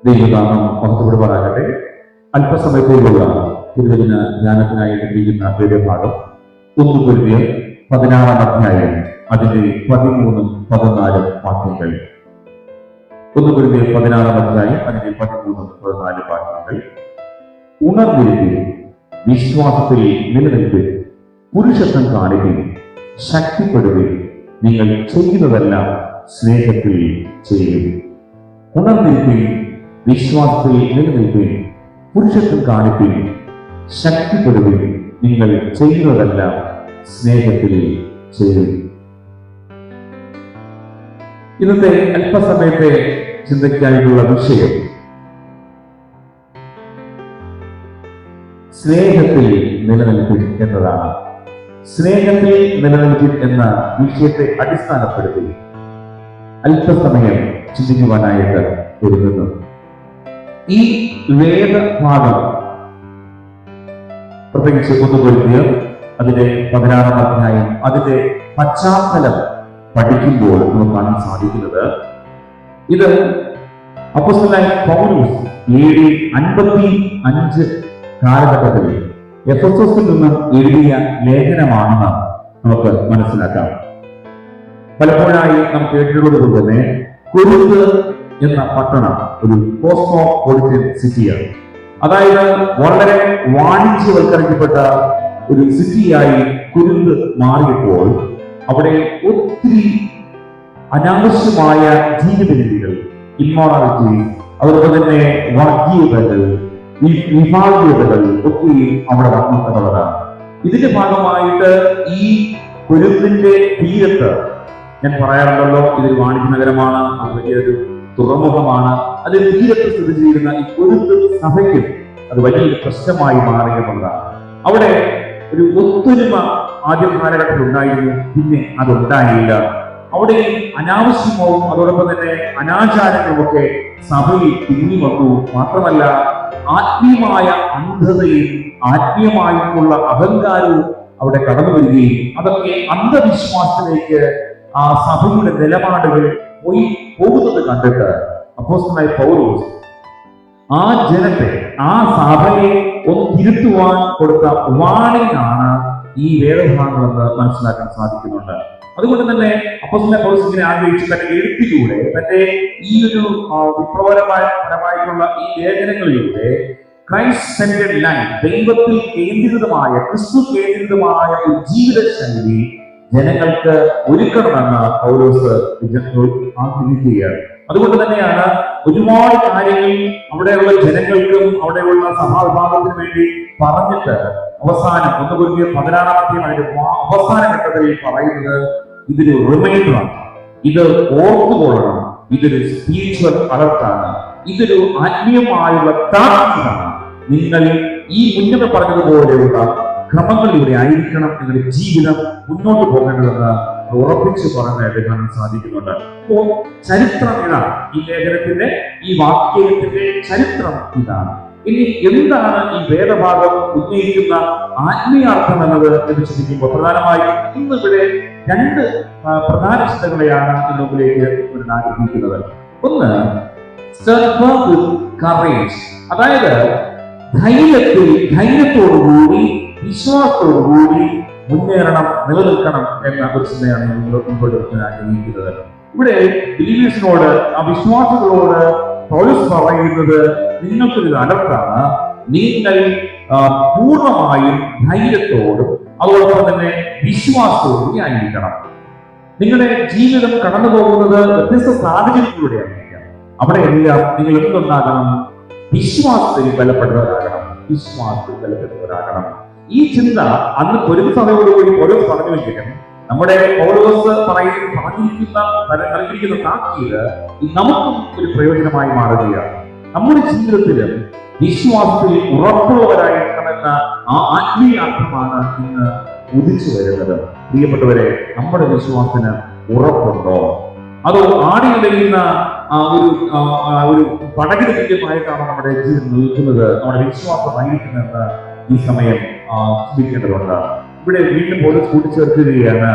ദൈവനാമം മഹത്വപ്പെടുവാനാകട്ടെ. അല്പസമയത്തേക്കുള്ള തിരുവചന ജ്ഞാനത്തിനായി ലഭിക്കുന്ന വേദഭാഗം 1 Corinthians 16-ാം അധ്യായം അതിന്റെ 13-14 വാക്യങ്ങൾ. 1 Corinthians 16-ാം അധ്യായം അതിന്റെ 13-14 വാക്യങ്ങൾ. ഉണർന്നിരിക്കുകയും വിശ്വാസത്തിൽ നിലനിൽക്കുകയും പുരുഷത്വം കാണിക്കുകയും ശക്തിപ്പെടുകയും നിങ്ങൾ ചെയ്യുന്നതെല്ലാം സ്നേഹത്തിൽ ചെയ്യുകയും. ഉണർന്നിരിക്കുകയും വിശ്വാസത്തിൽ നിലനിൽക്കുകയും പുരുഷത്വം കാണിക്കുകയും ശക്തിപ്പെടുകയും നിങ്ങൾ ചെയ്യുന്നതെല്ലാം സ്നേഹത്തിൽ ചെയ്യുകയും. ഇന്നത്തെ അല്പസമയത്തെ ചിന്തയ്ക്കായിട്ടുള്ള വിഷയം സ്നേഹത്തിൽ നിലനിൽക്കും എന്നതാണ്. സ്നേഹത്തിൽ നിലനിൽക്കും എന്ന വിഷയത്തെ അടിസ്ഥാനപ്പെടുത്തി അല്പസമയം ചിന്തിക്കുവാനായിട്ട് ഒരുങ്ങുന്നു. ഈ വേദഭാഗം പ്രത്യേകിച്ച് 1 Corinthians അതിന്റെ 16-ാം അധ്യായം അതിന്റെ പശ്ചാത്തലം പഠിക്കുമ്പോൾ നമുക്ക് കാണാൻ സാധിക്കുന്നത് ഇത് അപ്പോസ്തലനായ പൗലോസ് AD 55 കാലഘട്ടത്തിൽ എഫെസോസിൽ നിന്ന് എഴുതിയ ലേഖനമാണെന്ന് നമുക്ക് മനസ്സിലാക്കാം. പലപ്പോഴായി നാം കേട്ടിട്ടുള്ളത് തന്നെ കൊരിന്ത് എന്ന പട്ടണം ഒരു കോസ്മോപൊളിറ്റൻ സിറ്റിയാണ്. അതായത് വളരെ വാണിജ്യവൽക്കരിക്കപ്പെട്ട ഒരു സിറ്റിയായി കൊരിന്ത് മാറിയപ്പോൾ അവിടെ ഒത്തിരി അനാവശ്യമായ ജീവിത രീതികൾ, ഇമ്മോറാലിറ്റി, അതുപോലെ തന്നെ വർഗീയതകൾ, ഈ വിഭാഗീയതകൾ ഒക്കെ അവിടെ വന്നു എന്നുള്ളതാണ്. ഇതിന്റെ ഭാഗമായിട്ട് ഈ കൊരിന്തിന്റെ തീരത്ത്, ഞാൻ പറയാറുണ്ടല്ലോ, ഇതൊരു വാണിജ്യ നഗരമാണ്, അത് വലിയൊരു തുറമുഖമാണ്. അതിൽ തീരത്ത് സ്ഥിതി ചെയ്യുന്ന ഈ കൊരിന്ത് സഭയ്ക്കും അത് വലിയൊരു പ്രശ്നമായി മാറിയതുകൊണ്ടാണ്. അവിടെ ഒരു ഒത്തൊരുമ ആദ്യ കാലഘട്ടത്തിൽ ഉണ്ടായിരുന്നു, പിന്നെ അതുണ്ടായില്ല. അവിടെ അനാവശ്യവും അതോടൊപ്പം തന്നെ അനാചാരങ്ങളുമൊക്കെ സഭയിൽ തിങ്ങി വന്നു. മാത്രമല്ല ആത്മീയമായ അന്ധതയും ആത്മീയമായിട്ടുള്ള അഹങ്കാരവും അവിടെ കടന്നു വരികയും അതൊക്കെ അന്ധവിശ്വാസത്തിലേക്ക് ആ സഭയുടെ നിലപാടുകൾ പോകുന്നത് കണ്ടിട്ട് അപ്പോസ്തലനായ പൗലോസ് ആ ജനത്തെ, ആ സഭയെ ഒന്ന് തിരുത്തുവാൻ കൊടുത്ത വാണിംഗ് ആണ് ഈ വേദഭാഗങ്ങളെന്ന് മനസ്സിലാക്കാൻ സാധിക്കുന്നുണ്ട്. അതുകൊണ്ട് തന്നെ അപ്പോസ്തലനായ പൗലോസ് ഇങ്ങനെ ആഗ്രഹിച്ചു തന്റെ എഴുത്തിലൂടെ, തന്റെ ഈ ഒരു വിപ്ലവപരമായിട്ടുള്ള ഈ ലേഖനങ്ങളിലൂടെ ക്രൈസ്റ്റ് സെന്റർഡ് ലൈഫ്, ദൈവത്തിൽ കേന്ദ്രീകൃതമായ, ക്രിസ്തു കേന്ദ്രീകൃതമായ ഒരു ജീവിത ശൈലി ജനങ്ങൾക്ക് ഒരുക്കണമെന്ന് പൗലോസ് ആഗ്രഹിക്കുകയാണ്. അതുകൊണ്ട് തന്നെയാണ് ഒരുപാട് കാര്യങ്ങൾ അവിടെയുള്ള ജനങ്ങൾക്കും അവിടെയുള്ള സഭാവിഭാഗത്തിനു വേണ്ടി പറഞ്ഞിട്ട് അവസാനം 1 Corinthians 16-ാം അധ്യായം അതിന്റെ അവസാന ഘട്ടത്തിൽ പറയുന്നത് ഇതൊരു റിമൈൻഡറാണ്, ഇത് ഓർത്തുകൊള്ളണം, ഇതൊരു സ്പിരിച്വൽ അലർട്ടാണ്, ഇതൊരു ആത്മീയമായുള്ള താക്കീതാണ്. നിങ്ങൾ ഈ മുന്നേ പറഞ്ഞതുപോലെയുള്ള ക്രമങ്ങളിലൂടെ ആയിരിക്കണം നിങ്ങളുടെ ജീവിതം മുന്നോട്ട് പോകേണ്ടതെന്ന് ഉറപ്പിച്ച് പറയാനായിട്ട് കാണാൻ സാധിക്കുന്നുണ്ട്. അപ്പോൾ ചരിത്രം ഇതാണ്, ഈ ലേഖനത്തിന്റെ ഈ വാക്യത്തിന്റെ ചരിത്രം ഇതാണ്. ഇനി എന്താണ് ഈ വേദഭാഗം ഉന്നയിക്കുന്ന ആത്മീയാർത്ഥം എന്നത് എന്ന് ചിന്തിക്കുമ്പോൾ പ്രധാനമായും ഇന്നിവിടെ 2 പ്രധാന ചിന്തകളെയാണ് മുമ്പിലേക്ക് ആഗ്രഹിക്കുന്നത്. ഒന്ന്, കറേജ്, അതായത് ധൈര്യത്തോടുകൂടി വിശ്വാസത്തോടുകൂടി മുന്നേറണം, നിലനിൽക്കണം എന്ന ഒരു ചിന്തയാണ് മുമ്പോട്ട് വെക്കാൻ ആഗ്രഹിക്കുന്നത്. ഇവിടെ ബിലീവേഴ്സിനോട്, ആ വിശ്വാസികളോട് പൗലോസ് പറയുന്നത് നിങ്ങൾക്കൊരു അലർട്ടാണ്. നിങ്ങൾ പൂർണ്ണമായും ധൈര്യത്തോടും അതോടൊപ്പം തന്നെ വിശ്വാസത്തോടും ആയിരിക്കണം. നിങ്ങളുടെ ജീവിതം കടന്നു പോകുന്നത് വ്യത്യസ്ത സാഹചര്യങ്ങളിലൂടെ ആയിരിക്കാം. അവിടെ എല്ലാം നിങ്ങൾ എന്തുണ്ടാകണം? വിശ്വാസത്തിൽ ബലപ്പെട്ടവരാകണം, വിശ്വാസത്തിൽ ബലപ്പെട്ടവരാകണം. ഈ ചിന്ത അന്ന് കൊരിന്ത് സഭയോടുകൂടി പൗലോസ് പറഞ്ഞുവെങ്കിലും നമ്മുടെ പൗലോസ് നൽകിയിരിക്കുന്ന താക്കീത് നമുക്കും ഒരു പ്രയോജനമായി മാറുകയാണ്. നമ്മുടെ ജീവിതത്തിൽ വിശ്വാസത്തിൽ ഉറപ്പുള്ളവരായിരിക്കണമെന്ന ആ ആത്മീയാർത്ഥമാണ് ഇന്ന് ഉദിച്ചു വരുന്നത്. പ്രിയപ്പെട്ടവരെ, നമ്മുടെ വിശ്വാസത്തിന് ഉറപ്പുണ്ടോ? അതോ ആടിയുടയുന്ന ഒരു പടകിന് തുല്യമായിട്ടാണ് നമ്മുടെ ജീവിതം നിൽക്കുന്നത്? നമ്മുടെ വിശ്വാസമായിരിക്കുമെന്ന് ഈ സമയം ചിന്തിക്കേണ്ടതുണ്ട്. ഇവിടെ വീണ്ടും പോലീസ് കൂട്ടിച്ചേർക്കുകയാണ്,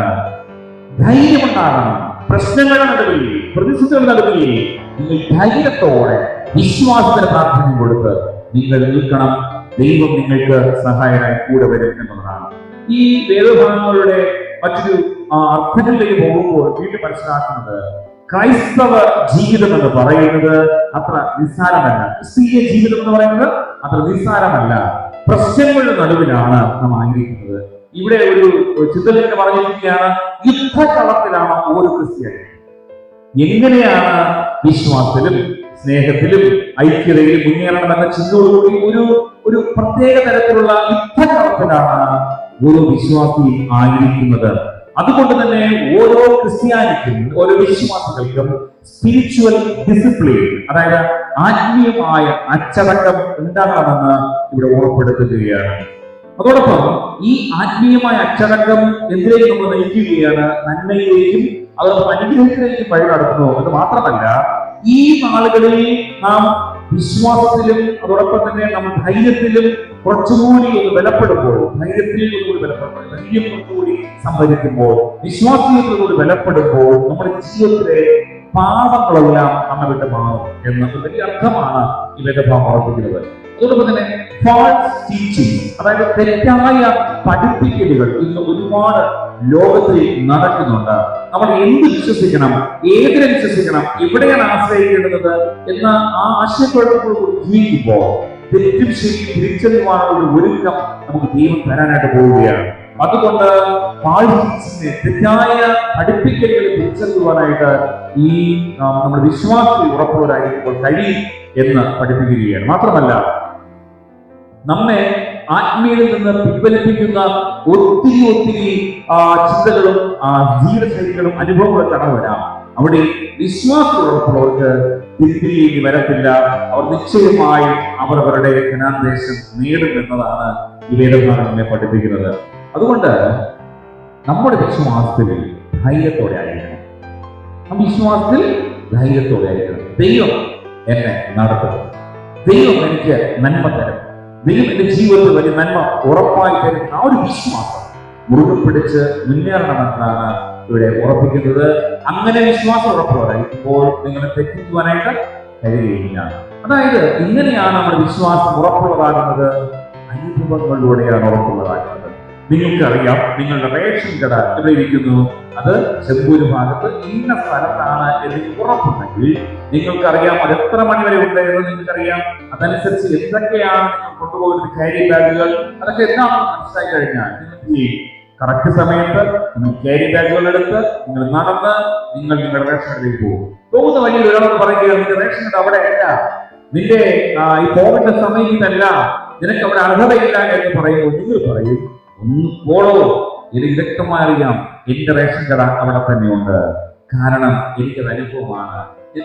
ധൈര്യമുണ്ടാകണം. പ്രശ്നങ്ങളുടെ നടുവിൽ, പ്രതിസന്ധികളുടെ നടുവിൽ നിങ്ങൾ ധൈര്യത്തോടെ വിശ്വാസത്തിന് പ്രാധാന്യം കൊടുത്ത് നിങ്ങൾ നിൽക്കണം. ദൈവം നിങ്ങൾക്ക് സഹായമായി കൂടെ വരും എന്നതാണ്. ഈ വേദഭാഗങ്ങളുടെ മറ്റൊരു അർത്ഥങ്ങളിലേക്ക് പോകുമ്പോൾ വീണ്ടും മനസ്സിലാക്കുന്നത് ക്രൈസ്തവ ജീവിതം എന്ന് പറയുന്നത് അത്ര നിസ്സാരമല്ല. ക്രിസ്തീയ ജീവിതം എന്ന് പറയുന്നത് അത്ര നിസ്സാരമല്ല. പ്രശ്നങ്ങളുടെ നടുവിലാണ് നാം ആയിരിക്കുന്നത്. ഇവിടെ ഒരു ചിന്തകൻ പറഞ്ഞിരിക്കുകയാണ്, യുദ്ധകളത്തിലാണ് ഓരോ ക്രിസ്ത്യാനി. എങ്ങനെയാണ് വിശ്വാസത്തിലും സ്നേഹത്തിലും ഐക്യതയിലും മുന്നേറണമെന്ന ചിന്തയോടുകൂടി ഒരു പ്രത്യേക തരത്തിലുള്ള യുദ്ധകളത്തിലാണ് ഓരോ വിശ്വാസിയും ആയിരിക്കുന്നത്. അതുകൊണ്ട് തന്നെ ഓരോ ക്രിസ്ത്യാനിക്കും, ഓരോ വിശ്വാസികൾക്കും സ്പിരിച്വൽ ഡിസിപ്ലിൻ, അതായത് ആത്മീയമായ അച്ചടക്കം ഉണ്ടാകണമെന്ന് ഇവിടെ ഓർമ്മപ്പെടുത്തുകയാണ്. അതോടൊപ്പം ഈ ആത്മീയമായ അച്ചടക്കം എന്തിലേക്ക് നമ്മൾ നയിക്കുകയാണ്? നന്മയിലേക്കും അതോടൊപ്പം അനുഗ്രഹത്തിലേക്കും വഴി നടത്തുന്നു എന്ന് മാത്രമല്ല, ഈ നാളുകളിൽ നാം വിശ്വാസത്തിലും അതോടൊപ്പം തന്നെ നാം ധൈര്യത്തിലും കുറച്ചുകൂടി ഒന്ന് ബലപ്പെടുമ്പോൾ, ധൈര്യം കുറച്ചുകൂടി സംഭരിക്കുമ്പോൾ, വിശ്വാസത്തിലൂടെ ബലപ്പെടുമ്പോൾ നമ്മുടെ ജീവിതത്തിലെ പാപങ്ങളെല്ലാം നമ്മെ വിട്ട് മാറും എന്നത് വലിയ അർത്ഥമാണ് ഈ വേദഭാഗം ഓർമ്മിക്കുന്നത്. അതോടൊപ്പം തന്നെ ഫാൾസ് ടീച്ചിങ്, അതായത് തെറ്റായ പഠിപ്പിക്കലുകൾ ഇന്ന് ഒരുപാട് ലോകത്തിൽ നടക്കുന്നുണ്ട്. നമ്മൾ എന്ത് വിശ്വസിക്കണം, ഏതിനെ വിശ്വസിക്കണം, എവിടെയാണ് ആശ്രയിക്കേണ്ടത് എന്ന ആ ആശയക്കുഴപ്പത്തോടുകൂടി ജീവിക്കുമ്പോൾ തെറ്റും ശരി തിരിച്ചറിയുവാനുള്ള ഒരു ഒരുക്കം നമുക്ക് ദൈവം തരാനായിട്ട് പോവുകയാണ്. അതുകൊണ്ട് തെറ്റായ പഠിപ്പിക്കലുകൾ തിരിച്ചറിയുവാനായിട്ട് ഈ നമ്മുടെ വിശ്വാസത്തിൽ ഉറപ്പുള്ളവരായിരിക്കുമ്പോൾ കഴിയും എന്ന് പഠിപ്പിക്കുകയാണ്. മാത്രമല്ല, നമ്മെ ആത്മീയതയിൽ നിന്ന് പിൻവലിപ്പിക്കുന്ന ഒത്തിരി ചിന്തകളും ജീവിതശൈലികളും അനുഭവങ്ങളും കടന്നു വരാം. അവിടെ വിശ്വാസമുള്ളവർക്ക് തിരികെ വരത്തില്ല. അവർ നിശ്ചയമായും അവരവരുടെ ജ്ഞാനദേശം നേടും എന്നതാണ് ഈ വേദഭാഗം നമ്മെ പഠിപ്പിക്കുന്നത്. അതുകൊണ്ട് നമ്മുടെ വിശ്വാസത്തിൽ ധൈര്യത്തോടെ ആയിരിക്കണം. വിശ്വാസത്തിൽ ധൈര്യത്തോടെ ആയിരിക്കണം. ദൈവം എന്നെ നടത്തും, ദൈവം എനിക്ക് നന്മ തരും, ദൈവം എന്റെ ജീവിതത്തിൽ വലിയ നന്മ ഉറപ്പായി തരും. ആ ഒരു വിശ്വാസം മുറുകെ പിടിച്ച് മുന്നേറണമെന്നാണ് ഇവിടെ ഉറപ്പിക്കുന്നത്. അങ്ങനെ വിശ്വാസം ഉറപ്പുള്ളവരായിരിക്കുമ്പോൾ നിങ്ങളെ തെറ്റിക്കുവാനായിട്ട് കഴിയുകയില്ല. അതായത് ഇങ്ങനെയാണ് നമ്മുടെ വിശ്വാസം ഉറപ്പുള്ളതാകുന്നത്, അനുഭവങ്ങളിലൂടെയാണ് ഉറപ്പുള്ളതാകുന്നത്. നിങ്ങൾക്കറിയാം, നിങ്ങളുടെ റേഷൻ കട എവിടെ ഇരിക്കുന്നു, അത് ചെമ്പൂര് ഭാഗത്ത് ഇന്ന സ്ഥലത്താണ് എന്ന് ഉറപ്പുണ്ടെങ്കിൽ നിങ്ങൾക്കറിയാം അത് എത്ര മണി വരെ ഉണ്ട് എന്ന് നിങ്ങൾക്കറിയാം. അതനുസരിച്ച് എന്തൊക്കെയാണ് നിങ്ങൾ കൊണ്ടുപോകുന്ന ക്യാരി ബാഗുകൾ, അതൊക്കെ എന്താണെന്ന് മനസ്സിലാക്കി കഴിഞ്ഞാൽ നിങ്ങൾക്ക് ഈ കറക്റ്റ് സമയത്ത് നിങ്ങൾ ക്യാരി ബാഗുകൾ എടുത്ത് നിങ്ങൾ നടന്ന് നിങ്ങളുടെ റേഷൻ കടയിലേക്ക് പോകുന്ന വലിയ ഒരാളെന്ന് പറയുക, നിന്റെ റേഷൻ കട അവിടെ അല്ല, നിന്റെ ഈ പോകേണ്ട സമയം ഇതല്ല, നിനക്ക് അവിടെ അർഹതയില്ല എന്ന് പറയുമ്പോൾ നിങ്ങൾ പറയും, ഒന്ന് പോളോ, എനിക്ക് വ്യക്തമായി അറിയാം എന്റെ റേഷൻ കട അവിടെ തന്നെയുണ്ട്, കാരണം എനിക്കത് അനുഭവമാണ്.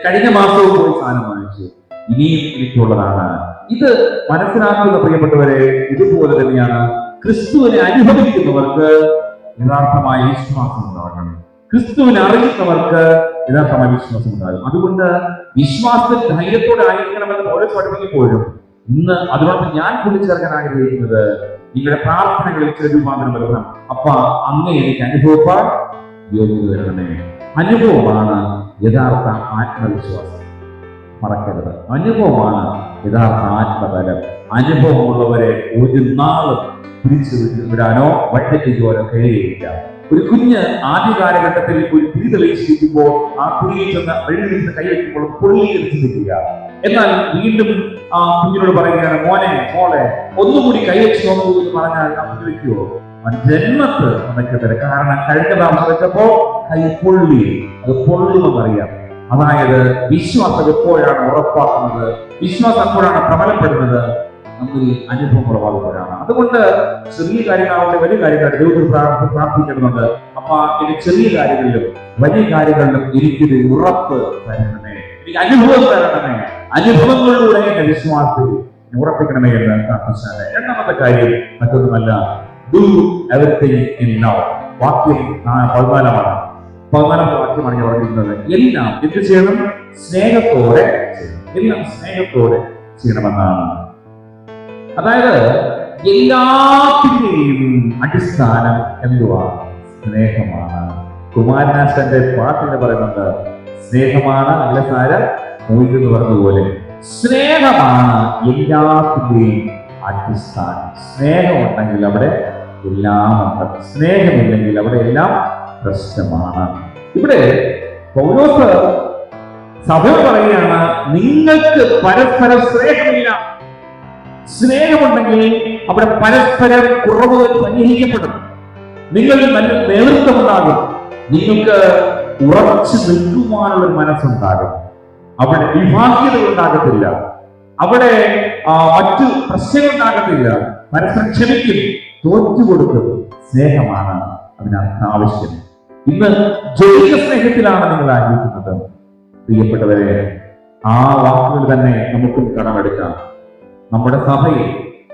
കഴിഞ്ഞ മാസവും പോയി സാധനം വാങ്ങിച്ചു, ഇനിയും എനിക്കുള്ളതാണ്. ഇത് മനസ്സിലാക്കുന്ന പ്രിയപ്പെട്ടവരെ, ഇതുപോലെ തന്നെയാണ് ക്രിസ്തുവിനെ അനുഭവിക്കുന്നവർക്ക് യഥാർത്ഥമായ വിശ്വാസം ഉണ്ടാകണം. ക്രിസ്തുവിനെ അറിയുന്നവർക്ക് യഥാർത്ഥമായ വിശ്വാസം ഉണ്ടാകും. അതുകൊണ്ട് വിശ്വാസത്തിൽ ധൈര്യത്തോടെ ആയിരിക്കണമെന്ന് ഓരോ പഠിപ്പിക്കുമ്പോഴും ഇന്ന് അതിനോടൊപ്പം ഞാൻ കൂടിച്ചേർക്കാൻ ആഗ്രഹിക്കുന്നത്, നിങ്ങളുടെ പ്രാർത്ഥനകളിൽ ചില രൂപാന്തരം വരണം. അപ്പ അങ്ങ് എനിക്ക് അനുഭവപ്പാൻ യോഗ്യത വരണമേ. അനുഭവമാണ് യഥാർത്ഥ ആത്മവിശ്വാസം, മറക്കരുത്. അനുഭവമാണ് യഥാർത്ഥ ആത്മബലം. അനുഭവമുള്ളവരെ ഒരു നാളും തിരിച്ചു വിടാനോ വഴിതെറ്റിക്കുവാനോ കഴിയുകയില്ല. ഒരു കുഞ്ഞ് ആദ്യ കാലഘട്ടത്തിൽ ഒരു തിരി തെളിയിച്ചിരിക്കുമ്പോൾ ആ തിരിയിൽ ചെന്ന് വെള്ളിയിൽ കൈവയ്ക്കുമ്പോൾ പൊള്ളിയിരിക്കുക. എന്നാൽ വീണ്ടും ആ കുഞ്ഞിനോട് പറയുകയാണ്, മോനെ മോളെ ഒന്നുകൂടി കൈവച്ച് നോക്കൂ എന്ന് പറഞ്ഞാൽ നമുക്ക് വെക്കുവോ? ജന്മത്ത് നടക്കത്തില്ല. കാരണം കഴിഞ്ഞ പ്രാവശ്യം വെച്ചപ്പോ കൈ പൊള്ളി, അത് പൊള്ളുമെന്നറിയാം. അതായത് വിശ്വാസം എപ്പോഴാണ് ഉറപ്പാക്കുന്നത്, വിശ്വാസം എപ്പോഴാണ് പ്രബലപ്പെടുന്നത്, നമുക്ക് ഈ അനുഭവം ഉറപ്പാകുമ്പോഴാണ്. അതുകൊണ്ട് ചെറിയ കാര്യങ്ങളാവട്ടെ വലിയ കാര്യങ്ങളായിട്ട് ദൈവത്തിൽ പ്രാർത്ഥിക്കുന്നുണ്ട്. അപ്പൊ എനിക്ക് ചെറിയ കാര്യങ്ങളിലും വലിയ കാര്യങ്ങളിലും എനിക്കൊരു ഉറപ്പ് തരണമേ, എനിക്ക് അനുഭവം തരണമേ, അനുഭവങ്ങളിലൂടെ എന്റെ വിശ്വാസത്തിൽ ഉറപ്പിക്കണമേ എന്ന് പ്രാർത്ഥിച്ചാണ്. രണ്ടാമത്തെ കാര്യം മറ്റൊന്നുമല്ല, ഡു എവരിതിങ് ഇൻ ലവ്. വാക്യം 14 വാക്യമാണ് ഞാൻ പറഞ്ഞിരുന്നത്. എല്ലാം എന്ത് ചെയ്യണം? സ്നേഹത്തോടെ ചെയ്യണം. എല്ലാം സ്നേഹത്തോടെ ചെയ്യണമെന്നാണ്. അതായത് എല്ലാത്തിന്റെയും അടിസ്ഥാനം എന്തുവാ? സ്നേഹമാണ്. കുമാരനാശന്റെ പാട്ടിന് പറയുന്നുണ്ട്, സ്നേഹമാണ് അല്ലസാര മൂയ്ക്കെന്ന് പറഞ്ഞതുപോലെ സ്നേഹമാണ് എല്ലാത്തിന്റെയും അടിസ്ഥാനം. സ്നേഹമുണ്ടെങ്കിൽ അവിടെ എല്ലാം ഉണ്ട്, സ്നേഹമില്ലെങ്കിൽ അവിടെ എല്ലാം പ്രശ്നമാണ്. ഇവിടെ പൗലോസ് സഭ പറയുകയാണ്, നിങ്ങൾക്ക് പരസ്പരം സ്നേഹമില്ല. സ്നേഹമുണ്ടെങ്കിൽ അവിടെ പരസ്പരം കുറവുകൾ പരിഹരിക്കപ്പെടും. നിങ്ങൾ നല്ല നേതൃത്വമുണ്ടാകും, നിങ്ങൾക്ക് ഉറച്ചു നിൽക്കുവാനുള്ള ഒരു മനസ്സുണ്ടാകും. അവിടെ വിഭാഗ്യത ഉണ്ടാകത്തില്ല, അവിടെ മറ്റു പ്രശ്നങ്ങൾ ഉണ്ടാകത്തില്ല. പരസ്പരം ക്ഷമിക്കും, തോറ്റുകൊടുക്കും. സ്നേഹമാണ് അതിനകത്ത് ആവശ്യം. ഇന്ന് ജൈവിക സ്നേഹത്തിലാണ് നിങ്ങൾ ആയിരിക്കുന്നത്. പ്രിയപ്പെട്ടവരെ, ആ വാക്കുകൾ തന്നെ നമുക്കും കടമെടുക്കാം. നമ്മുടെ സഭയിൽ,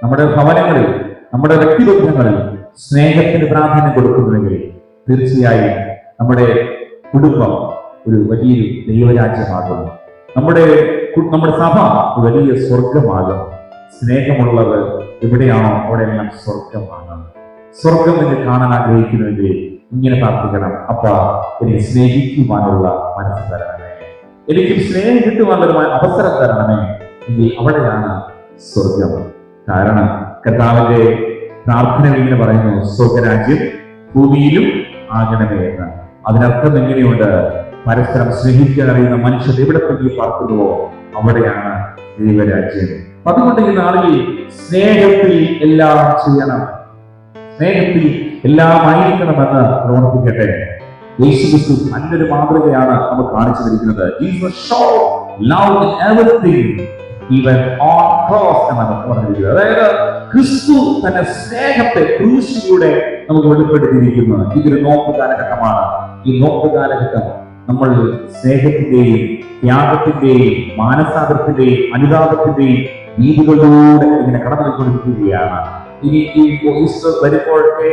നമ്മുടെ ഭവനങ്ങളിൽ, നമ്മുടെ വ്യക്തിബന്ധങ്ങളിൽ സ്നേഹത്തിന് പ്രാധാന്യം കൊടുക്കുന്നുവെങ്കിൽ തീർച്ചയായും നമ്മുടെ കുടുംബം ഒരു വലിയൊരു ദൈവരാജ്യമാകും. നമ്മുടെ സഭ ഒരു വലിയ സ്വർഗമാകും. സ്നേഹമുള്ളത് എവിടെയാണോ അവിടെയെല്ലാം സ്വർഗമാണ്. സ്വർഗം നിങ്ങൾ കാണാൻ ആഗ്രഹിക്കുന്നുവെങ്കിൽ ഇങ്ങനെ പ്രാർത്ഥിക്കണം: അപ്പാ, എനിക്ക് സ്നേഹിക്കുവാനുള്ള മനസ്സ് തരണമേ, എനിക്ക് സ്നേഹം കിട്ടുവാനുള്ള അവസരം തരണമേ. എങ്കിൽ അവിടെയാണ് സ്വർഗം. കാരണം കർത്താവിന്റെ പ്രാർത്ഥന ഇങ്ങനെ പറയുന്നു: സ്വർഗരാജ്യം ഭൂമിയിലും ആകണമേ എന്ന്. അതിനർത്ഥം എങ്ങനെയുണ്ട്? പരസ്പരം സ്നേഹിക്കാൻ അറിയുന്ന മനുഷ്യർ എവിടെ പോയി പാർക്കുന്നുവോ അവിടെയാണ് ദൈവരാജ്യം. അതുകൊണ്ട് ഈ നാളിൽ സ്നേഹത്തിൽ എല്ലാം ചെയ്യണം, സ്നേഹത്തിൽ എല്ലാം ആയിരിക്കണമെന്ന് ഓർമ്മിപ്പിക്കട്ടെ. യേശുക്രിസ്തു നല്ലൊരു മാതൃകയാണ് നമുക്ക് കാണിച്ചു തരിക്കുന്നത്. അതായത് ക്രിസ്തു തന്റെ സ്നേഹത്തെ ക്രൂശിലൂടെ നമുക്ക് വെളിപ്പെടുത്തിയിരിക്കുന്നു. ഇതൊരു നോമ്പ് കാലഘട്ടമാണ്. ഈ നോമ്പ് കാലഘട്ടം നമ്മൾ സ്നേഹത്തിന്റെയും ത്യാഗത്തിന്റെയും മാനസാന്തരത്തിന്റെയും അനുതാപത്തിന്റെയും രീതികളിലൂടെ ഇങ്ങനെ കടന്നുകൊണ്ടിരിക്കുകയാണ്. ഇനി ഈ ഈസ്റ്റർ വരുമ്പോഴൊക്കെ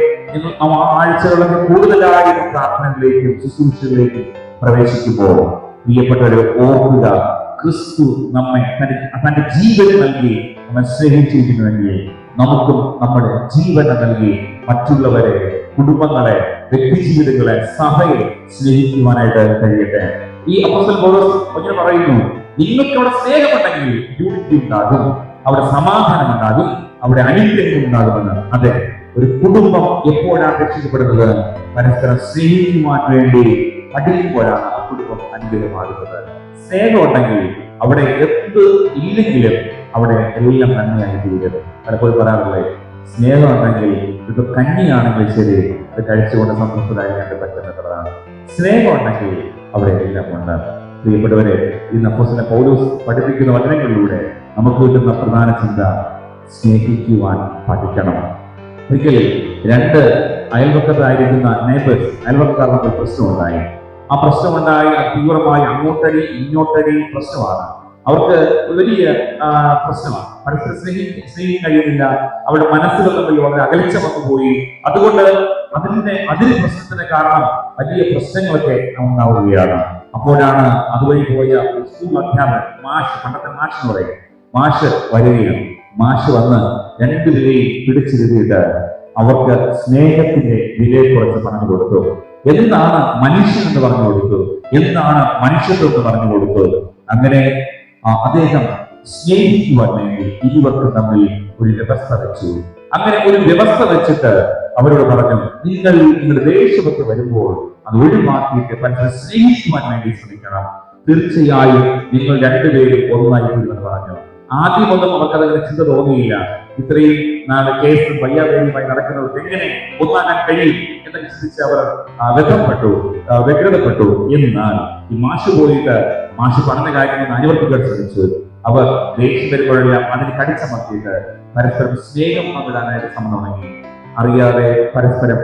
ആഴ്ചകളൊക്കെ കൂടുതലായി പ്രാർത്ഥനകളിലേക്കും ശുശ്രൂഷകളിലേക്കും പ്രവേശിക്കുമ്പോൾ പ്രിയപ്പെട്ടവരെ ഓർക്കുക, ക്രിസ്തു നമ്മെ തന്റെ ജീവൻ നൽകി നമ്മെ സ്നേഹിച്ചിരിക്കുന്നുവെങ്കിൽ നമുക്കും നമ്മുടെ ജീവനെ നൽകി മറ്റുള്ളവരെ, കുടുംബങ്ങളെ, വ്യക്തിജീവിതങ്ങളെ, സഭയെ സ്നേഹിക്കുവാനായിട്ട് കഴിയട്ടെ. ഈ അപ്പോസ്തലൻ പൗലോസ് ഇങ്ങനെ പറയുന്നു: നിങ്ങൾക്ക് അവിടെ സ്നേഹമുണ്ടെങ്കിൽ യൂണിറ്റി ഉണ്ടാകും, അവിടെ സമാധാനം ഉണ്ടാകും, അവിടെ അനുഗ്രഹം ഉണ്ടാകുമെന്ന്. അതെ, ഒരു കുടുംബം എപ്പോഴാണ് രക്ഷിക്കപ്പെടുന്നത്? പരസ്പരം സ്നേഹിക്കുവാൻ വേണ്ടി പഠിക്കുമ്പോഴാണ് ആ കുടുംബം അനുഗ്രഹമാകുന്നത്. സ്നേഹം ഉണ്ടെങ്കിൽ അവിടെ എന്ത് ഇല്ലെങ്കിലും അവിടെ എല്ലാം നന്മയായി തീരും. പലപ്പോഴും പറയാറില്ലേ, സ്നേഹം ഉണ്ടെങ്കിൽ ഇത് കഞ്ഞിയാണെങ്കിൽ ശരി, അത് കഴിച്ചുകൊണ്ട് സന്തോഷത്തിലായിട്ട് പറ്റുന്നതാണ്. സ്നേഹം ഉണ്ടെങ്കിൽ അവിടെ എല്ലാം ഉണ്ട്. പ്രിയപ്പെട്ടവരെ, ഇന്ന് അപ്പോസ്തലൻ പൗലോസ് പഠിപ്പിക്കുന്ന വചനങ്ങളിലൂടെ നമുക്ക് കിട്ടുന്ന പ്രധാന ചിന്ത: സ്നേഹിക്കുവാൻ പഠിക്കണം. ഒരിക്കൽ രണ്ട് അയൽവക്കത്തായിരിക്കുന്ന നെയ്ബേഴ്സ്, അയൽവക്കക്കാർക്ക് പ്രശ്നമുണ്ടായി. ആ പ്രശ്നമുണ്ടായി തീവ്രമായി അങ്ങോട്ടടി ഇങ്ങോട്ടടി പ്രശ്നമാണ്. അവർക്ക് വലിയ പ്രശ്നമാണ്. പരസ്പരം സ്നേഹിക്കാൻ കഴിയുന്നില്ല. അവരുടെ മനസ്സുകൾ തമ്മിൽ വളരെ അകൽച്ച വന്നുപോയി. അതുകൊണ്ട് അതിന് പ്രശ്നത്തിന് കാരണം വലിയ പ്രശ്നങ്ങളൊക്കെ ഉണ്ടാവുകയാണ്. അപ്പോഴാണ് അതുവഴി പോയ സ്കൂൾ അധ്യാപകൻ, പണ്ടത്തെ മാഷ് എന്ന് പറയും, മാഷ് വരികയാണ്. മാഷ് വന്ന് രണ്ടുപേരെയും പിടിച്ചിരുത്തിയിട്ട് അവർക്ക് സ്നേഹത്തിന്റെ വിലയെക്കുറിച്ച് പറഞ്ഞു കൊടുത്തു. എന്താണ് മനുഷ്യൻ എന്ന് പറഞ്ഞു കൊടുത്തു, എന്താണ് മനുഷ്യത്വം എന്ന് പറഞ്ഞു കൊടുത്തു. അങ്ങനെ അദ്ദേഹം സ്നേഹിക്കുവാൻ വേണ്ടി ഇരുവർക്കും തമ്മിൽ ഒരു വ്യവസ്ഥ വെച്ചു. അങ്ങനെ ഒരു വ്യവസ്ഥ വെച്ചിട്ട് അവരോട് പറഞ്ഞു: നിങ്ങളുടെ ദേഷ്യത്ത് വരുമ്പോൾ അത് ഒഴിവാക്കിയിട്ട് പരസ്പരം സ്നേഹിക്കുവാൻ വേണ്ടി ശ്രമിക്കണം. തീർച്ചയായും നിങ്ങൾ രണ്ടുപേരും ഒന്നായി തീരുമെന്ന് പറഞ്ഞു. ആദ്യമൊന്നും അവർക്കതങ്ങനെ ചിന്ത തോന്നിയില്ല. ഇത്രയും നാല് കേസും വയ്യാവേലിയുമായി നടക്കുന്നവർക്ക് എങ്ങനെ ഒന്നാകാൻ കഴിയും എന്നൊക്കെ ചിന്തിച്ച് അവർ വ്യഗ്രതപ്പെട്ടു. എന്നാൽ ഈ മാഷ് പോയിട്ട് മാഷ് പറഞ്ഞ കാര്യങ്ങൾ അനുവർത്തിക്കാൻ ശ്രമിച്ചു. അവർ ദേഷ്യം വരുമ്പോഴെല്ലാം അതിന് കടിച്ചമർത്തിയിട്ട് പരസ്പരം സ്നേഹം പങ്കിടാനായിട്ട് ശ്രമം തുടങ്ങി. അറിയാതെ പരസ്പരം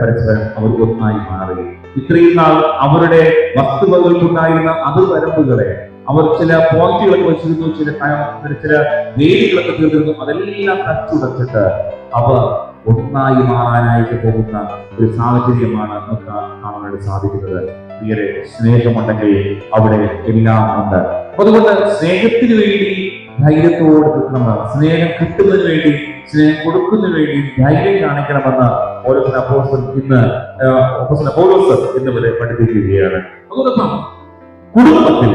അവർ ഒന്നായി മാറി. ഇത്രയും നാൾ അവരുടെ വസ്തുവകൾക്കുണ്ടായിരുന്ന അതിർവരമ്പുകളെ അവർ ചില പോയിന്റുകളൊക്കെ വെച്ചിരുന്നു, ചില വേദികളൊക്കെ തീർന്നിരുന്നു. അതെല്ലാം തച്ചുടച്ചിട്ട് അവർ ഒന്നായി മാറാനായിട്ട് പോകുന്ന ഒരു സാഹചര്യമാണ് നമുക്ക് കാണാനായിട്ട് സാധിക്കുന്നത്. തീരെ സ്നേഹമുണ്ടെങ്കിൽ അവിടെ എല്ലാം ഉണ്ട്. അതുകൊണ്ട് സ്നേഹത്തിന് വേണ്ടി ധൈര്യത്തോട് നിൽക്കണം. സ്നേഹം കിട്ടുന്നതിന് വേണ്ടി, സ്നേഹം കൊടുക്കുന്നതിന് വേണ്ടി ധൈര്യം കാണിക്കണമെന്ന് അപ്പോസ്തലൻ പൗലോസ് ഇന്നുവരെ പഠിപ്പിക്കുകയാണ്. അതോടൊപ്പം കുടുംബത്തിൽ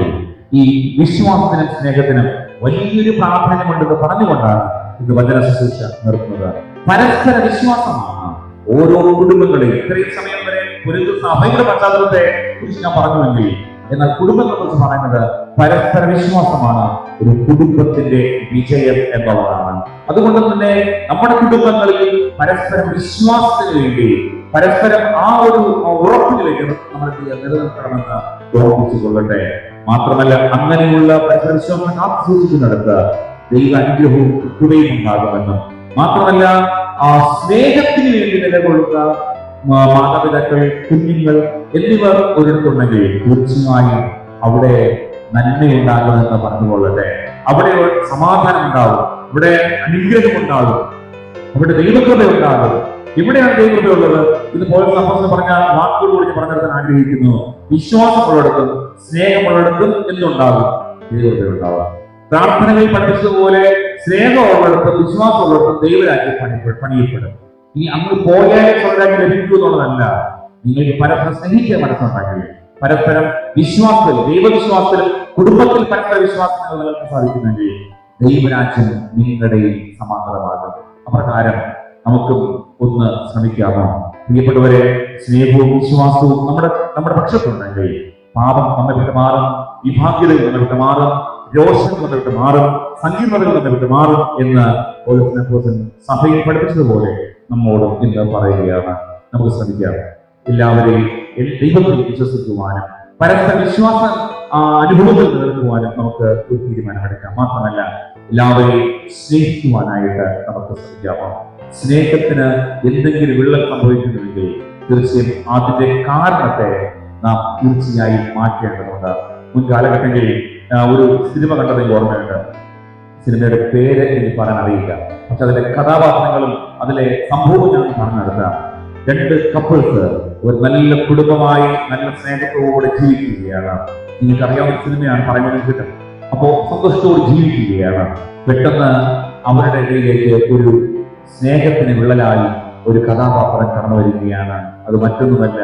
ഈ വിശ്വാസത്തിനും സ്നേഹത്തിനും വലിയൊരു പ്രാധാന്യമുണ്ടെന്ന് പറഞ്ഞുകൊണ്ടാണ് ഇത് വചന ശുശ്രൂഷ നിർത്തുന്നത്. പരസ്പര വിശ്വാസമാണ് ഓരോ കുടുംബങ്ങളെയും ഇത്രയും സമയം വരെ ഒരു സഭയുടെ പശ്ചാത്തലത്തെ കുറിച്ച് ഞാൻ പറഞ്ഞുവെങ്കിൽ, എന്നാൽ കുടുംബത്തെ കുറിച്ച് പറയുന്നത് പരസ്പര വിശ്വാസമാണ് ഒരു കുടുംബത്തിന്റെ വിജയം എന്നുള്ളതാണ്. അതുകൊണ്ട് തന്നെ നമ്മുടെ കുടുംബങ്ങളിൽ പരസ്പരം വിശ്വാസത്തിന് വേണ്ടി, പരസ്പരം ആ ഒരു ഉറപ്പിന് വേണ്ടി നമ്മൾ നിലനിൽക്കണമെന്ന് ഓർമ്മിച്ചു കൊള്ളട്ടെ. മാത്രമല്ല, അങ്ങനെയുള്ള പരസ്പര വിശ്വാസം കാത്തു സൂക്ഷിക്കുന്നിടത്ത് ദൈവ അനുഗ്രഹവും കൃപയും ഉണ്ടാകുമെന്നും, മാത്രമല്ല ആ സ്നേഹത്തിന് വേണ്ടി നിലകൊള്ളുന്ന മാതാപിതാക്കൾ, കുഞ്ഞുങ്ങൾ എന്നിവർ ഒരിടത്തുണ്ടെങ്കിൽ തീർച്ചയായും അവിടെ നന്മയുണ്ടാകുമെന്ന് പറഞ്ഞുകൊള്ളട്ടെ. അവിടെ സമാധാനം ഉണ്ടാകും, ഇവിടെ അനുഗ്രഹം ഉണ്ടാകും, അവിടെ ദൈവകൃപ ഉണ്ടാകും. ഇവിടെയാണ് ദൈവകൃപയുള്ളത്. ഇത് പോലെ സംബന്ധിച്ച് പറഞ്ഞ വാക്കുകൾ കൂടി പറഞ്ഞെടുക്കാൻ ആഗ്രഹിക്കുന്നു. വിശ്വാസമുള്ളിടത്തും സ്നേഹമുള്ളിടത്തും എന്തുണ്ടാകും? ദൈവകൃപയുണ്ടാകും. പ്രാർത്ഥനകളിൽ പഠിപ്പിച്ചതുപോലെ സ്നേഹമുള്ളിടത്തും വിശ്വാസമുള്ളിടത്തും ദൈവരാജ്യം പണിയപ്പെടും. ഇനി അങ്ങ് പോയാലേ സ്വർഗ്ഗരാജ്യം ലഭിക്കൂ എന്നുള്ളതല്ല. നിങ്ങൾക്ക് പരസ്പരം സ്നേഹിക്കാൻ മനസ്സുണ്ടാക്കി, പരസ്പരം വിശ്വാസത്തിൽ, ദൈവവിശ്വാസത്തിലും കുടുംബത്തിൽ പരസ്പര വിശ്വാസത്തിൽ നിലനിൽക്കാൻ സാധിക്കുന്നെങ്കിൽ ദൈവരാജ്യം നിങ്ങളുടെ സമാഗതമാകും. അപ്രകാരം നമുക്കും ഒന്ന് ശ്രമിക്കാമോ? പ്രിയപ്പെട്ടവരെ, സ്നേഹവും വിശ്വാസവും നമ്മുടെ പക്ഷത്തുണ്ടെങ്കിൽ പാപം നമ്മെ വിട്ട് മാറും, വിഭാഗ്യതകൾ നമ്മെ വിട്ട് മാറും, രോഷം നമ്മെ വിട്ട് മാറും, സങ്കീർണതകൾ നമ്മെ വിട്ട് മാറും എന്ന് സഭയിൽ പഠിപ്പിച്ചതുപോലെ നമ്മോട് ഇന്ന് പറയുകയാണ്. നമുക്ക് ശ്രമിക്കാം എല്ലാവരെയും ദൈവത്തിൽ വിശ്വസിക്കുവാനും പരസ്പര വിശ്വാസ അനുഭവത്തിൽ നിലനിൽക്കുവാനും നമുക്ക് ഒരു തീരുമാനമെടുക്കാം. മാത്രമല്ല, എല്ലാവരെയും സ്നേഹിക്കുവാനായിട്ട് നമുക്ക് ശ്രമിക്കാമോ? സ്നേഹത്തിന് എന്തെങ്കിലും വിള്ളൽ സംഭവിക്കുന്നുവെങ്കിൽ തീർച്ചയായും അതിന്റെ കാരണത്തെ നാം തീർച്ചയായും മാറ്റേണ്ടതുണ്ട്. മുൻകാലഘട്ടങ്ങളിൽ ഒരു സിനിമ കണ്ടതിൽ ഓർമ്മയുണ്ട്. സിനിമയുടെ പേര് എനിക്ക് പറയാൻ അറിയില്ല, പക്ഷെ അതിലെ കഥാപാത്രങ്ങളും അതിലെ സംഭവവും ഞാൻ പറഞ്ഞെടുത്ത രണ്ട് കപ്പിൾസ് ഒരു നല്ല കുടുംബമായി നല്ല സ്നേഹത്തോടെ ജീവിക്കുകയാണ്. നിങ്ങൾക്ക് അറിയാവുന്ന സിനിമയാണ്, പറയുന്നത് കിട്ടും. അപ്പോ സന്തോഷത്തോടെ ജീവിക്കുകയാണ്. പെട്ടെന്ന് അവരുടെ ഇടയിലേക്ക് ഒരു സ്നേഹത്തിന് വിള്ളലായി ഒരു കഥാപാത്രം കടന്നു വരികയാണ്. അത് മറ്റൊന്നുമല്ല,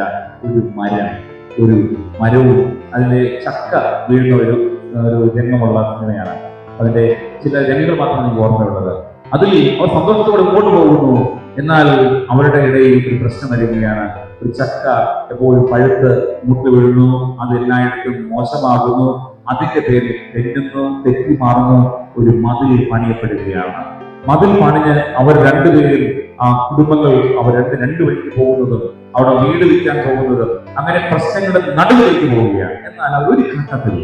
ഒരു മരവും അതിന്റെ ചക്ക വീഴുന്ന ഒരു രംഗമുള്ള സിനിമയാണ്. അതിന്റെ ചില രംഗങ്ങൾ മാത്രമാണ് എനിക്ക് ഓർമ്മയുള്ളത്. അതിൽ അവർ സന്തോഷത്തോടെ മുമ്പോട്ട് പോകുന്നു. എന്നാൽ അവരുടെ ഇടയിൽ ഒരു പ്രശ്നം വരികയാണ്. ഒരു ചക്ക എപ്പോഴും പഴുത്ത് മുട്ട് വീഴുന്നു, അത് എല്ലായിടത്തും മോശമാകുന്നു. അതിന്റെ പേരിൽ തെറ്റുന്നു, തെറ്റി മാറുന്നു. ഒരു മതിൽ പണിയപ്പെടുകയാണ്. മതിൽ പണിഞ്ഞ് അവർ രണ്ടുപേരും ആ കുടുംബങ്ങൾ അവർ രണ്ട് വഴിക്ക് പോകുന്നതും അവിടെ വീട് വിൽക്കാൻ പോകുന്നതും അങ്ങനെ പ്രശ്നങ്ങളുടെ നടുവിലേക്ക് പോവുകയാണ്. എന്നാൽ ഒരു ഘട്ടത്തിൽ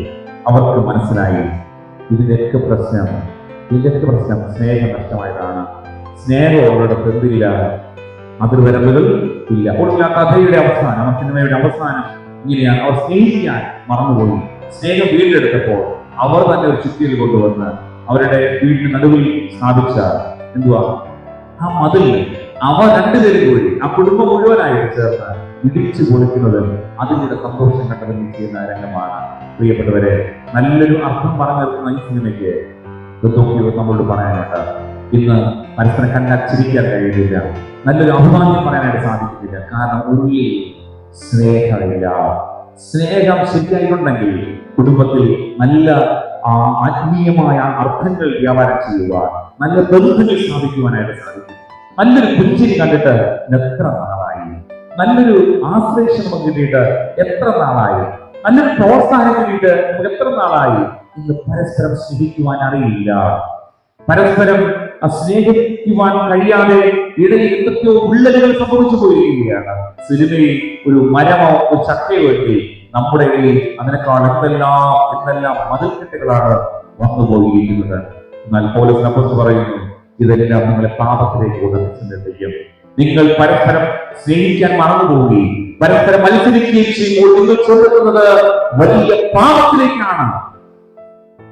അവർക്ക് മനസ്സിലായി ഇതിന്റെയൊക്കെ പ്രശ്നം സ്നേഹം നഷ്ടമായതാണ്. സ്നേഹം അവരുടെ ബന്ധമില്ല, അതിർവരമ്പുകൾ ഇല്ല. ഒടുവിൽ ആ കഥയുടെ അവസാനം, ആ സിനിമയുടെ അവസാനം ഇങ്ങനെയാണ്. അവർ സ്നേഹിക്കാൻ മറന്നുപോയി. സ്നേഹം വീണ്ടെടുത്തപ്പോൾ അവർ തന്നെ ഒരു ചുറ്റിയിൽ കൊണ്ടുവന്ന് അവരുടെ വീടിന് നടുവിൽ സ്ഥാപിച്ച എന്തുവാ ആ മതിൽ അവർ രണ്ടുപേരും കൂടി ആ കുടുംബം മുഴുവനായിട്ട് ചേർന്ന് ഇടിച്ചു പൊളിക്കുന്നത് അതിലൂടെ സന്തോഷം കണ്ടവരിൽ ചെയ്യുന്ന രംഗമാണ്. പ്രിയപ്പെട്ടവരെ, നല്ലൊരു അർത്ഥം പറഞ്ഞു നിർത്തുന്ന ഈ സിനിമയ്ക്ക് നമ്മളോട് പറയാനായിട്ട് ഇന്ന് പരസ്പരം കണ്ടച്ചിരിക്കാൻ കഴിയുന്നില്ല, നല്ലൊരു അഭിമാനം പറയാനായിട്ട് സാധിക്കുന്നില്ല. കാരണം ഉള്ളിൽ സ്നേഹമില്ല. സ്നേഹം ശരിയായിട്ടുണ്ടെങ്കിൽ കുടുംബത്തിൽ നല്ല ആത്മീയമായ അർത്ഥങ്ങൾ വ്യാപാരം ചെയ്യുവാൻ, നല്ല ബന്ധങ്ങൾ സ്ഥാപിക്കുവാനായിട്ട് സാധിക്കും. നല്ലൊരു പുഞ്ചിരി കണ്ടിട്ട് എത്ര നാളായി, നല്ലൊരു ആശ്രയിഷം കിട്ടിയിട്ട് എത്ര നാളായി, നല്ലൊരു പ്രോത്സാഹനം കിട്ടിയിട്ട് എത്ര നാളായി. ഇന്ന് പരസ്പരം സ്നേഹിക്കുവാൻ അറിയില്ല, പരസ്പരം സ്നേഹിക്കുവാൻ കഴിയാതെ ഇടയിൽ എന്തൊക്കെയോ വിള്ളലുകൾ സംഭവിച്ചു പോയിരിക്കുകയാണ്. സിനിമയിൽ ഒരു മരമോ ഒരു ചക്കയോ വെട്ടി നമ്മുടെ ഇടയിൽ അതിനേക്കാൾ എന്തെല്ലാം മതിൽക്കെട്ടുകളാണ് വന്നുപോയിരിക്കുന്നത്. എന്നാൽ പൗലോസ് അപ്പോസ്തലൻ പറയുന്നു, ഇതെല്ലാം നിങ്ങളെ പാപത്തിലേക്ക് കൊണ്ടുവരും. നിങ്ങൾ പരസ്പരം സ്നേഹിക്കാൻ മറന്നുപോവുകയും പരസ്പരം മത്സരിക്കുകയും ചെയ്യുമ്പോൾ നിങ്ങൾ ചൊല്ലുന്നത് വലിയ പാപത്തിലേക്കാണ്.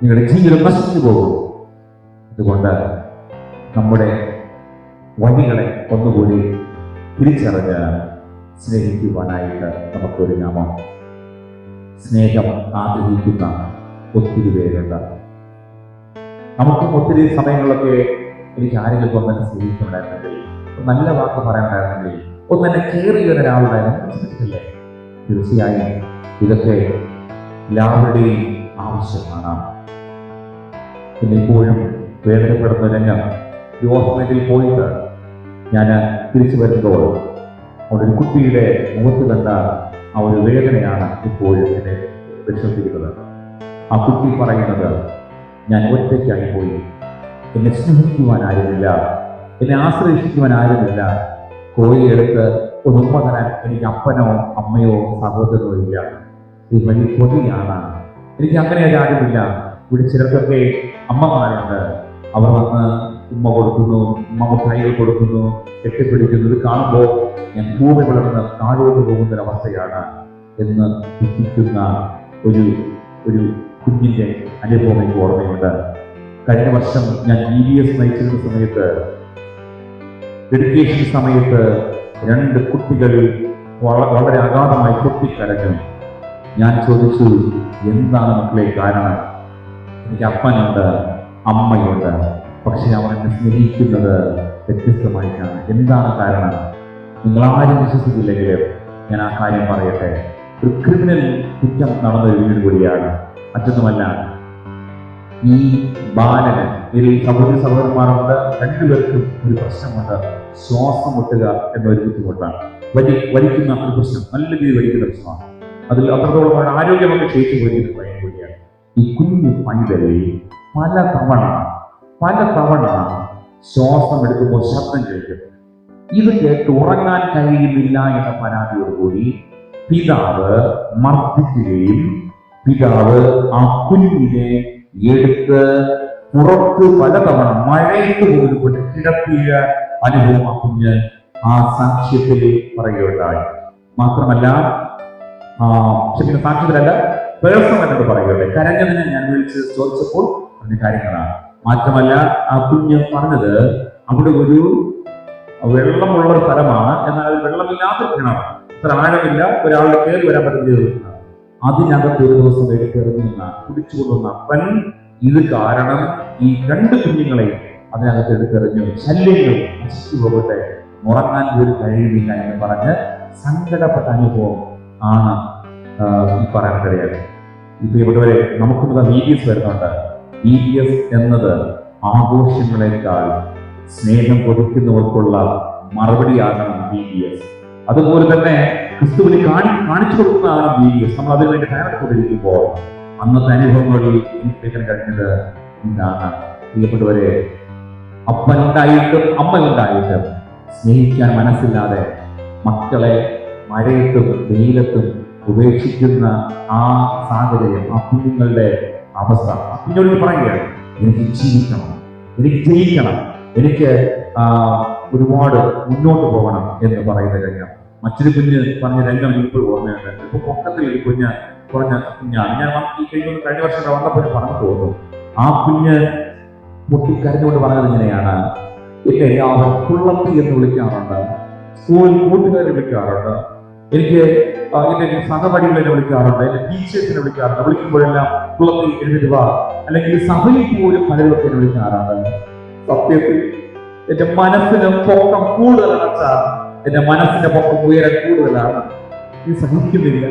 നിങ്ങളുടെ ജീവിതം നശിച്ചു പോകും. അതുകൊണ്ട് നമ്മുടെ വഴികളെ ഒന്നുകൂടി തിരിച്ചറിഞ്ഞ് സ്നേഹിക്കുവാനായിട്ട് നമുക്കൊരുങ്ങാമോ? സ്നേഹം ആഗ്രഹിക്കുന്ന ഒത്തിരി പേരുണ്ട്. നമുക്കും ഒത്തിരി സമയങ്ങളിലൊക്കെ എനിക്ക് ആരെങ്കിലും ഒന്നെ സ്നേഹിക്കുന്നുണ്ടായിരുന്നെങ്കിൽ, നല്ല വാക്ക് പറയാനുണ്ടായിരുന്നെങ്കിൽ, ഒന്നെ കെയർ ചെയ്യുന്ന ഒരാളുണ്ടായിരുന്നു. തീർച്ചയായും ഇതൊക്കെ എല്ലാവരുടെയും ആവശ്യമാണ്. പിന്നെ ഇപ്പോഴും വേദനപ്പെടുന്ന രംഗം, ഈ ഓർഫനേജിൽ പോയിട്ട് ഞാൻ തിരിച്ചു വരുമ്പോൾ അവിടെ ഒരു കുട്ടിയുടെ മുഖത്ത് കണ്ട ആ ഒരു വേദനയാണ് ഇപ്പോഴും എന്നെ വിശ്വസിക്കുന്നത്. ആ കുട്ടി പറയുന്നത്, ഞാൻ ഒറ്റയ്ക്കായി പോയി, എന്നെ സ്നേഹിക്കുവാൻ ആരുമില്ല, എന്നെ ആശ്രയിക്കുവാൻ ആരുമില്ല, കോഴിയെടുത്ത് ഒരു ഉമ്മ തരാൻ എനിക്ക് അപ്പനോ അമ്മയോ സഹോദരനോ ഇല്ല, ഈ വലിയ പൊതിയാണ്, എനിക്ക് അങ്ങനെ ആരുമില്ല. ഇവിടെ ചിലർക്കൊക്കെ അമ്മമാരുണ്ട്, അവർ വന്ന് ഉമ്മ കൊടുക്കുന്നു, ഉമ്മ മുട്ടായികൾ കൊടുക്കുന്നു, കെട്ടിപ്പിടിക്കുന്നു. ഇത് കാണുമ്പോൾ ഞാൻ ഭൂമി വളർന്ന് താഴോട്ട് പോകുന്നൊരവസ്ഥയാണ് എന്ന് ദുഃഖിക്കുന്ന ഒരു ഒരു കുഞ്ഞിന്റെ അനുഭവം എനിക്ക് ഓർമ്മയുണ്ട്. കഴിഞ്ഞ വർഷം ഞാൻ EVS നയിച്ചിരുന്ന സമയത്ത്, ഡെഡിക്കേഷൻ സമയത്ത് 2 കുട്ടികൾ വളരെ അഗാധമായി പൊട്ടിക്കരഞ്ഞു. ഞാൻ ചോദിച്ചു, എന്താണ് മക്കളെ കാരണം? എനിക്ക് അപ്പനുണ്ട്, അമ്മയുണ്ട്, പക്ഷെ അവർ എന്നെ സ്നേഹിക്കുന്നത് വ്യത്യസ്തമായിട്ടാണ്. എന്താണ് കാരണം? നിങ്ങളാരും വിശ്വസിക്കില്ലെങ്കിൽ ഞാൻ ആ കാര്യം പറയട്ടെ. ഒരു ക്രിമിനൽ കുറ്റം നടന്നൊരു വീട് കൂടിയാണ്, മറ്റൊന്നുമല്ല. ഈ ബാലന് സഹോദരന്മാരുണ്ട്, 2 പേർക്കും ഒരു പ്രശ്നമുണ്ട്, ശ്വാസം മുട്ടുക എന്നൊരു ബുദ്ധിമുട്ടാണ്. വലിക്കുന്ന ഒരു പ്രശ്നം, നല്ല രീതിയിൽ വലിക്കുന്ന പ്രശ്നമാണ്. അതിൽ അത്രത്തോളം ആരോഗ്യമൊക്കെ ക്ഷയിച്ചു പോയിരിക്കുന്ന പയ്യൻ കൂടിയാണ്. ഈ കുഞ്ഞു പൈതലെ പല തവണ ശ്വാസം എടുക്കുമ്പോൾ ശബ്ദം കേൾക്കും. ഇത് കേട്ട് ഉറങ്ങാൻ കഴിയുന്നില്ല എന്ന പരാതിയോടുകൂടി പിതാവ് മർദ്ദിക്കുകയും പിതാവ് ആ കുഞ്ഞിനെ എടുത്ത് പുറത്ത് പലതവണ മഴയത്ത് പോലും കൊണ്ട് കിടത്തിയ അനുഭവം ആ കുഞ്ഞ് ആ സാക്ഷ്യത്തിൽ പറയുകയുണ്ടായി. മാത്രമല്ല, സാക്ഷ്യത്തിലല്ല, പേഴ്സണൽ എന്നോട് പറയുകയുണ്ടായി. കരഞ്ഞതിനെ ഞാൻ വിളിച്ച് ചോദിച്ചപ്പോൾ പറഞ്ഞ കാര്യങ്ങളാണ്. മാത്രമല്ല, ആ കുഞ്ഞ് പറഞ്ഞത് അവിടെ ഒരു വെള്ളമുള്ള ഒരു സ്ഥലമാണ്, എന്നാൽ അത് വെള്ളമില്ലാത്ത കിണറാണ്, അത്ര ആഴമില്ല, ഒരാളുടെ കയറി വരാൻ പറ്റുന്ന അതിനകത്ത് ഒരു ദിവസം എടുത്തെറിഞ്ഞ കുടിച്ചുകൊണ്ടുവന്ന അപ്പൻ ഇത് കാരണം ഈ 2 കുഞ്ഞുങ്ങളെയും അതിനകത്ത് എടുത്തെറിഞ്ഞു. ശല്യങ്ങൾ നശിച്ചു പോകട്ടെ, ഉറങ്ങാൻ ഒരു കഴിയുന്നില്ല എന്ന് പറഞ്ഞ് സങ്കടപ്പെട്ട അനുഭവം ആണ് ഈ പറയാൻ കഴിയാതെ. ഇപ്പൊ ഇവിടെ നമുക്കിവിടെ EVS വരുന്നുണ്ട്. EVS എന്നത് ആഘോഷങ്ങളെക്കാൾ സ്നേഹം കൊടുക്കുന്നവർക്കുള്ള മറുപടിയാകണം EVS. അതുപോലെ തന്നെ ക്രിസ്തുവിനെ കാണിച്ചു കൊടുക്കുന്നതാണ് EVS. നമ്മൾ അതിനു വേണ്ടി തയ്യാറെടുത്തുകൊണ്ടിരിക്കുമ്പോൾ അന്നത്തെ അനുഭവങ്ങളിൽ എനിക്ക് കഴിഞ്ഞത് എന്താണ്? പ്രിയപ്പെട്ടവരെ, അപ്പനുണ്ടായിട്ടും അമ്മയുണ്ടായിട്ടും സ്നേഹിക്കാൻ മനസ്സില്ലാതെ മക്കളെ മഴയത്തും വെയിലത്തും ഉപേക്ഷിക്കുന്ന ആ സാഹചര്യം, ആ കുഞ്ഞുങ്ങളുടെ അവസ്ഥ. കുഞ്ഞുങ്ങൾ പറയുകയാണ്, എനിക്ക് ജീവിക്കണം, എനിക്ക് ജയിക്കണം, എനിക്ക് ഒരുപാട് മുന്നോട്ട് പോകണം എന്ന് പറയുന്ന രംഗം. മറ്റൊരു കുഞ്ഞ് പറഞ്ഞ രംഗം ഇപ്പോൾ ഓർമ്മയുണ്ട്. ഇപ്പൊ പൊക്കത്തിൽ ഒരു കുറഞ്ഞ കുഞ്ഞാണ്. ഞാൻ ഈ കഴിഞ്ഞ വർഷം വന്നപ്പോൾ പറഞ്ഞു തോന്നുന്നു. ആ കുഞ്ഞ് പൊട്ടിക്കരഞ്ഞുകൊണ്ട് പറഞ്ഞത് ഇങ്ങനെയാണ്, എന്നെ എല്ലാവരും കുള്ളത്തി എന്ന് വിളിക്കാറുണ്ട്, സ്കൂളിൽ കൂട്ടുകാരെ വിളിക്കാറുണ്ട്, എനിക്ക് എന്റെ സഹപാഠികൾ എന്നെ വിളിക്കാറുണ്ട്, എന്റെ ടീച്ചേഴ്സിനെ വിളിക്കാറുണ്ട്. വിളിക്കുമ്പോഴെല്ലാം കുളത്തിൽ എഴുതുക, അല്ലെങ്കിൽ സഭയിൽ പോലും പലരൊക്കെ എന്നെ വിളിക്കാറുണ്ട്. സത്യത്തിൽ എന്റെ മനസ്സിന് പൊക്കം കൂടുതലാണ്, എന്റെ മനസ്സിന്റെ പൊക്കം ഉയരം കൂടുതലാണ്. ഈ സഹിക്കുന്നില്ല.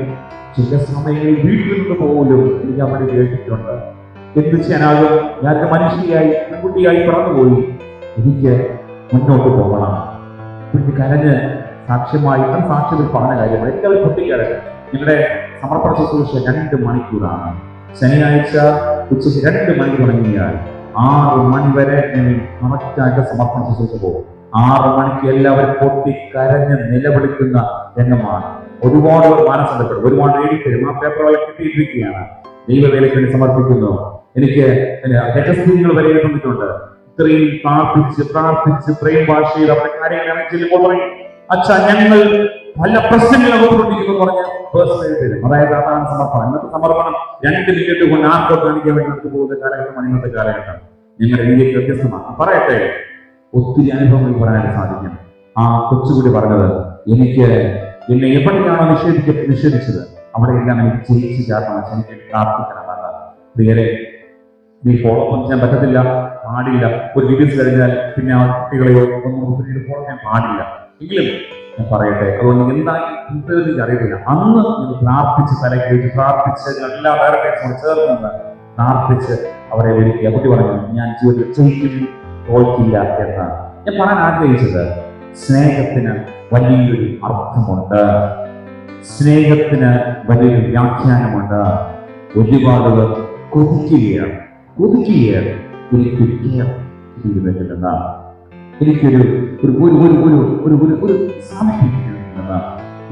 ചില സമയങ്ങളിൽ വീട്ടിൽ നിന്ന് പോലും എനിക്ക് അവിടെ കേട്ടിട്ടുണ്ട്. എന്ത് ചെയ്യാനാകും? ഞാനൊരു മനുഷ്യയായി പെൺകുട്ടിയായി പിറന്നുപോയി, എനിക്ക് മുന്നോട്ട് പോകണം. കുഞ്ഞ് കരഞ്ഞ് സാക്ഷ്യമായി സാക്ഷ്യത്തിൽ പറഞ്ഞ കാര്യങ്ങൾ എല്ലാവരും പൊട്ടിക്കരഞ്ഞ്. നിങ്ങളുടെ സമർപ്പണ ശുശ്രൂഷ 2 മണിക്കൂറാണ്. ശനിയാഴ്ച ഉച്ചയ്ക്ക് 2 മണിക്ക് തുടങ്ങിയാൽ 6 മണി വരെ കറക്റ്റായിട്ട് സമർപ്പണ ശുശ്രൂഷ പോകും. 6 മണിക്ക് എല്ലാവരും പൊട്ടിക്കരഞ്ഞ് നിലവിളിക്കുന്ന രംഗമാണ്. ഒരുപാട് മാനസന്തപ്പെടും, ഒരുപാട് എഴുതിത്തരും. ആ പേപ്പറുകളെ കിട്ടിയിരിക്കുകയാണ്. ദൈവവേലയ്ക്ക് വേണ്ടി സമർപ്പിക്കുന്നു. എനിക്ക് രഹസ്യങ്ങൾ വരെ എഴുതിയിട്ടുണ്ട്. ഇത്രയും പ്രാർത്ഥിച്ച് ഇത്രയും ഭാഷയിൽ അവരുടെ കാര്യങ്ങൾ ചെല്ലുമ്പോൾ പറയും, അച്ഛാ ഞങ്ങൾ പല പ്രശ്നങ്ങൾ അവതരിപ്പിക്കുന്നു പറഞ്ഞ് പേഴ്സണൽ എഴുതി. അതായത് അതാണ് സമർപ്പണം. ഇന്നത്തെ സമർപ്പണം 2 മിനിറ്റ് കൊണ്ട് ആർക്കോട്ട് കാണിക്കാൻ വേണ്ടി നടത്തി പോകുന്ന കാലഘട്ടമാണ് ഇന്നത്തെ കാലഘട്ടം. ഞങ്ങളുടെ രീതിക്ക് വ്യത്യസ്തമാണ്. പറയട്ടെ, ഒത്തിരി അനുഭവങ്ങൾ പറയാനായിട്ട് സാധിക്കും. ആ കൊച്ചുകൂടി പറഞ്ഞത്, എനിക്ക് എന്നെ എവിടെയാണോ നിഷേധിച്ചത് അവിടെയെല്ലാം എനിക്ക് ജയിച്ചു ചേർക്കണം, എനിക്ക് പ്രാർത്ഥിക്കണമെന്ന്. പ്രിയരെ, നീ ഫോളോ ചെയ്യാൻ പറ്റത്തില്ല, പാടില്ല. ഒരു വീഡിയോസ് കഴിഞ്ഞാൽ പിന്നെ ആ കുട്ടികളെയോ ഒന്നും പിന്നീട് ഫോളോ ചെയ്യാൻ പാടില്ല. എങ്കിലും ഞാൻ പറയട്ടെ. അതുകൊണ്ട് എന്തായി എനിക്ക് അറിയില്ല. അന്ന് നിങ്ങൾ പ്രാർത്ഥിച്ച് തലക്കേറ്റ് പ്രാർത്ഥിച്ച് എല്ലാ ഡയറക്ടേഴ്സിനോട് ചേർന്ന് പ്രാർത്ഥിച്ച് അവരെ വിളിക്കുക. കുട്ടി പറഞ്ഞു, ഞാൻ ജീവിതത്തിൽ ജയിക്കും, തോൽക്കില്ല എന്ന്. ഞാൻ പറയാൻ ആഗ്രഹിച്ചത്, സ്നേഹത്തിന് വലിയൊരു അർത്ഥമുണ്ട്, സ്നേഹത്തിന് വലിയൊരു വ്യാഖ്യാനമുണ്ട്. ഒരുപാട് കൊതിക്കുകയാണ് ജീവിതത്തിലെന്ന് എനിക്കൊരു സാമീപ്യമെന്ന്.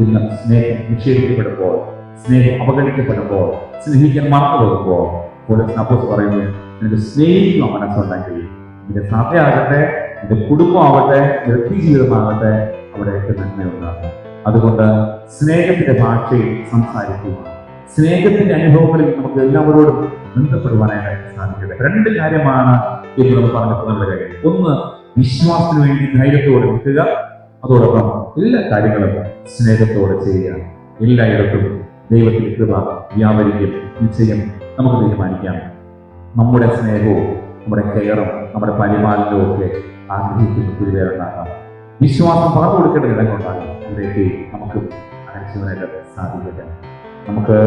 ഇന്ന് സ്നേഹം നിഷേധിക്കപ്പെടുമ്പോൾ, സ്നേഹം അവഗണിക്കപ്പെടുമ്പോൾ, സ്നേഹിക്കാൻ മറന്നു പോകുമ്പോൾ പറയുന്നത്, നിനക്ക് സ്നേഹിക്കുക മനസ്സുണ്ടെങ്കിൽ നിന്റെ സഭയാകട്ടെ, നിന്റെ കുടുംബമാവട്ടെ, വ്യക്തി ജീവിതമാകട്ടെ, അവിടെയൊക്കെ നന്മയുണ്ടാകും. അതുകൊണ്ട് സ്നേഹത്തിന്റെ ഭാഷയിൽ സംസാരിക്കുക, സ്നേഹത്തിന്റെ അനുഭവങ്ങളിൽ നമുക്ക് എല്ലാവരോടും ബന്ധപ്പെടുവാനായിട്ട് സാധിക്കട്ടെ. രണ്ട് കാര്യമാണ് എന്ന് നമ്മൾ പറഞ്ഞിട്ടുള്ള കാര്യം. ഒന്ന്, വിശ്വാസത്തിന് വേണ്ടി ധൈര്യത്തോടെ നിൽക്കുക. അതോടൊപ്പം എല്ലാ കാര്യങ്ങളും സ്നേഹത്തോടെ ചെയ്യുക. എല്ലായിടത്തും ദൈവത്തിന്റെ കൃപ വ്യാപരിക്കും. നിശ്ചയം നമുക്ക് തീരുമാനിക്കാം, നമ്മുടെ സ്നേഹവും നമ്മുടെ കെയറും നമ്മുടെ പരിപാലനവും ഒക്കെ ആഗ്രഹിക്കുന്ന കുടിവേറുണ്ടാകാം. വിശ്വാസം പകർന്നു കൊടുക്കേണ്ട ഇടങ്ങളുണ്ടാകും. അതിലേക്ക് നമുക്ക് അനശ്വരനായിട്ട് സാധിക്കട്ടെ. നമുക്ക്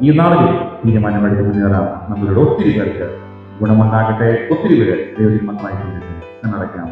ഈ നാളിൽ തീരുമാനമെടുത്ത് മുന്നേറാം. നമ്മളുടെ ഒത്തിരി പേർക്ക് ഗുണമുണ്ടാകട്ടെ. ഒത്തിരി പേര് ദൈവത്തിൽ മക്കളായി നടക്കാം.